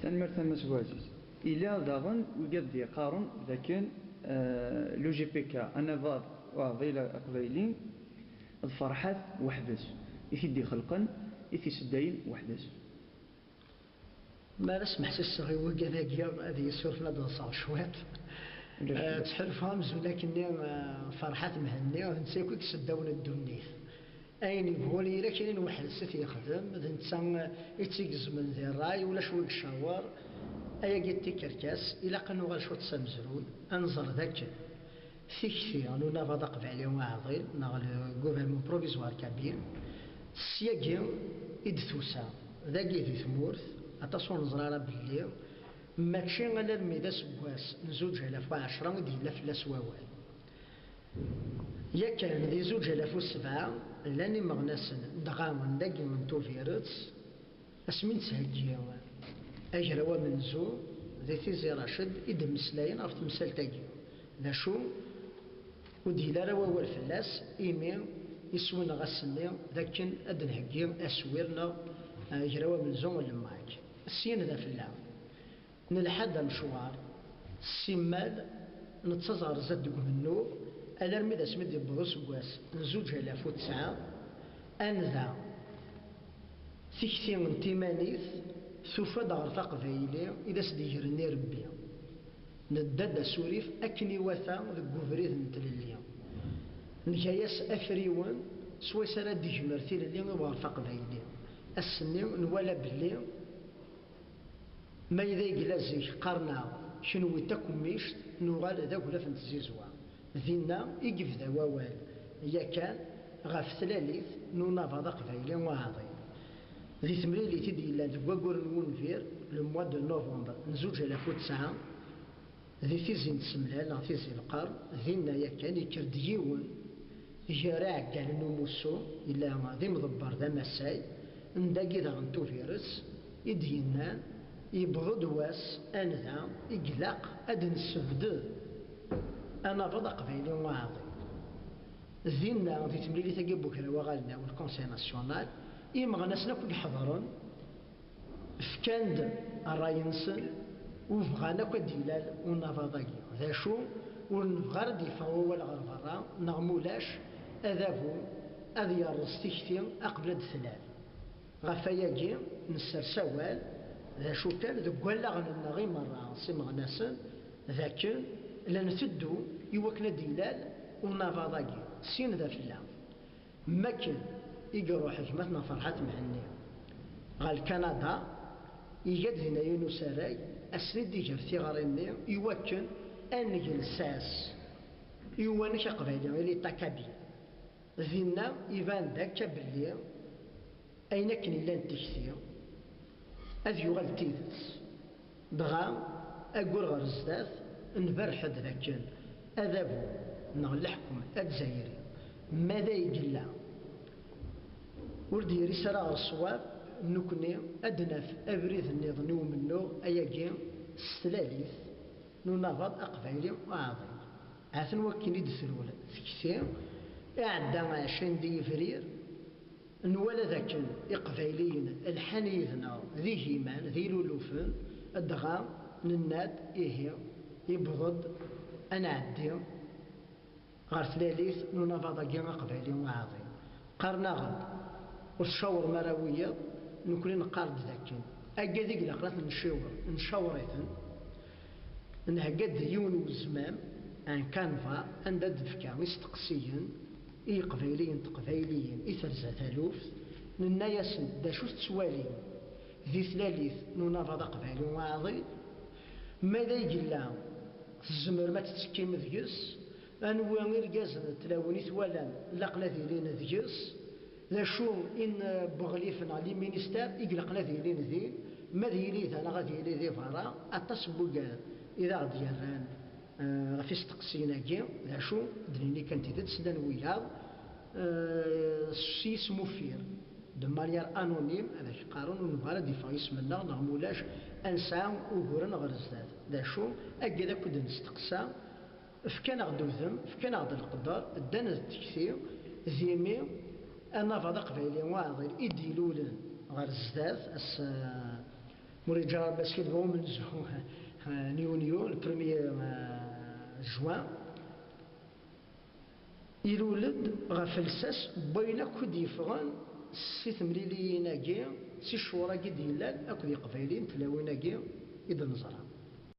تنمر سوازيس إلا داغن وقد يقارن لكن لو جي بي كا أنا فاض وضيلة أقبيلين الفرحات وحدس يفيدي خلقا يفي سداين وحدس ما نسمح سيسغي وقذاقيا هذه يسور في نادن صار شويت تحرفها مزون لكني فرحات مهنية ونسيكو كسداون الدنيا أين يقولي إلا كاين واحد ست يخدم نتا يتيقز من ذي الراي ولا شوية شاور أيا قلت كركاس إلا قنو غير شو تسمزرون أنظر ذاك في كثير أنو نافض قبالي وعظيم نغل غوفرمون بروفيزوار كبير السياقي إدثوسا ذاك ذي ثمورث أتصون زرارة بالليل ماكشي غالا الميدا سبواس نزوج على 10 ودي لا فلاس واوال يا كان ذي زوج آلاف وسبعة لاني مغناسن دغاون داكي من توفيرتس اسمين تسهجي اجروا من زو ذي تيزي راشد إدم مسلاين عرفت تمثال تاكي ذا شو ودي لا روا والفلاس إيمي يسوين غسني ذاكن أدن هجيم أسويرنا اجروا من زو ولا معاك السين ذا في اللعب نلحد مشوار السمال نتصغر زاد منو الارمي ذا سميت بروس بواس نزوج على فوت ساعة أنذا ثكثي تيمانيث سوف دار تقبيلي إذا سديجرني ربي ندد سوريف أكني وثا ذا قفريث نتلليا نجايس أفريون سوى سنة ديجمرتي للي غار تقبيلي السني نولا بلي ما إذا يقلازيك قرنا شنو تكميشت نوغال ذا ولا فنت زيزوا ذينا يقف ذا ووال يا كان غاف ثلاليث نونا فضا قبيلي وعاضي ذي ثمريلي تدي إلا دقوقور نونفير لموا دو نوفمبر نزوج على فوت ساعة ذي تيزين تسملال تيزي القار ذينا يا كان يكرديون جراع قال نوموسو إلا ما ذي مضبر ذا مساي نداقي ذا غنتو فيروس يدينا يبغض واس أنذا إقلاق أدن السبد أنا فضا قبيلي وعاضي ذينا ذي تمريلي تقبو كلا وغالنا والكونسي ناسيونال إما غناسنا كل حضرون فكاند الراينسن وفغانا كديلال ونافضاقي ذا شو ونفغار ديفاو ولا غرفرا نغمولاش أذابو أذي يرستيكتي أقبل الثلال غفاياكي نسر سوال ذا شو كان ذا قوالا غنغي مرة سيما غناسن ذاك لان تدو يوكنا ديلال ونافضاقي سين ذا فلا مكن يقروا حكمتنا فرحات معني غال كندا يجد هنا ينساراي أسند يجر ثغريني يوكن أنجل الساس يوانك قبيلي اللي تكابي ذينا يبان داك باللي أين كن إلا نتكثير أذ يغال تيدس بغا أقول غرزداث نبرحد ذاكن أذابو نغلحكم الجزائري ماذا يجلى وردي رسالة الصواب نكني أدنى في أبريد النظام منه أياجي ستلاليث ننافض أقبالي وعظيم عاثن وكيني دثلول ثكثير أعدى 20 دي فرير نولا ذاك إقباليين الحنيذنا ذي هيمان ذي لولوفن الدغام نناد إيه يبغض أنا عدي غير ثلاليث ننافض أقبالي وعظيم قرنا غد والشاور مراوية نكون نقارد ذاكين أجدي قلقلات نشاوريثن نهجد يون وزمام أن كانفا أن دفكا مستقسيين قبيليين تقبيليين ثلاثة آلاف ننايسن دا شو تسوالين ذي ثلاليث ننافض قبيلي واعظي ماذا يجلا الزمر ما تتسكي مذيس أنو غير جازن تلاوني ثوالان لقنا ذيلين ذيس لا شو إن بغليفنا لي مينيستير يقلقنا ذيلين ذي ما ذيلي ذا غادي يلي ذي فرا أتصبق إذا غادي يران في استقسينا كي لا شو دنيني كانت تدسدن وياه سي سموفير دو مانيير انونيم هذاك قارون ونبغى ديفا يسمنا نغمولاش انسان وغورن غرزداد لا شو اكيدا كنت نستقسى فكان غدو ذم فكان غد القدر دان التكثير ذيمي أنا فضا قبيلي واضر إدي لولن غير الزداد موري جرب باسكيت بول من يونيو البروميير جوان يلولد غف الساس بين كود يفغن سي تمليلي ناقي سي الشورى قد يلال اكو دي قبايلين تلاوي ناقي اذا نزرع